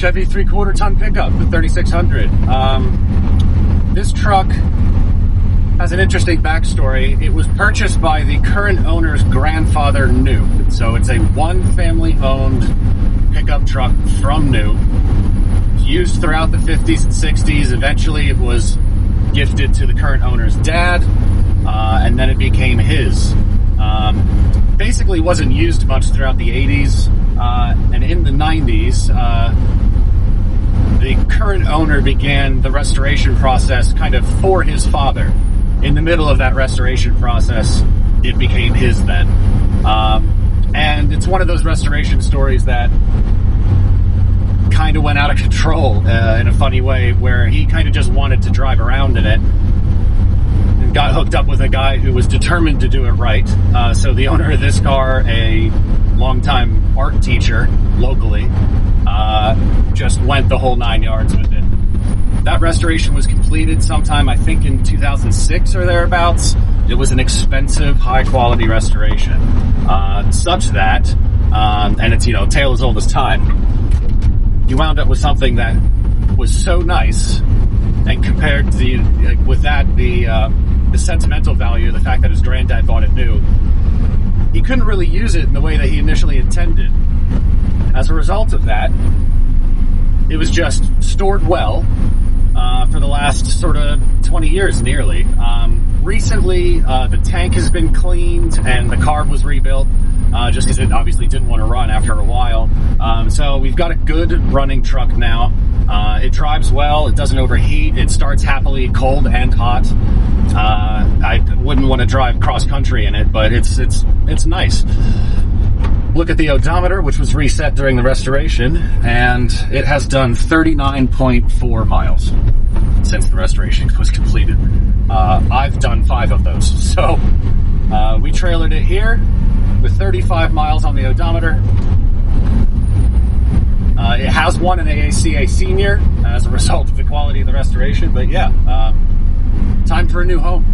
Chevy 3/4 ton pickup, the 3600. This truck has an interesting backstory. It was purchased by the current owner's grandfather, New. So it's a one family owned pickup truck from New. Used throughout the 50s and 60s. Eventually it was gifted to the current owner's dad, and then it became his. Basically wasn't used much throughout the 80s, and in the 90s, the current owner began the restoration process kind of for his father. In the middle of that restoration process, it became his then. And it's one of those restoration stories that kind of went out of control in a funny way, where he kind of just wanted to drive around in it and got hooked up with a guy who was determined to do it right. So the owner of this car, a longtime art teacher locally, just went the whole 9 yards with it. That restoration was completed sometime, I think, in 2006 or thereabouts. It was an expensive, high-quality restoration, such that, and it's, tale as old as time, you wound up with something that was so nice, and compared to the sentimental value, the fact that his granddad bought it new, he couldn't really use it in the way that he initially intended. As a result of that, it was just stored well for the last sort of 20 years nearly. Recently, the tank has been cleaned and the carb was rebuilt, just because it obviously didn't want to run after a while. So we've got a good running truck now. It drives well, it doesn't overheat, it starts happily cold and hot. I wouldn't want to drive cross country in it, but it's nice. Look at the odometer, which was reset during the restoration, and it has done 39.4 miles since the restoration was completed. I've done 5 of those. So we trailered it here with 35 miles on the odometer. It has won an AACA senior as a result of the quality of the restoration, but yeah, time for a new home.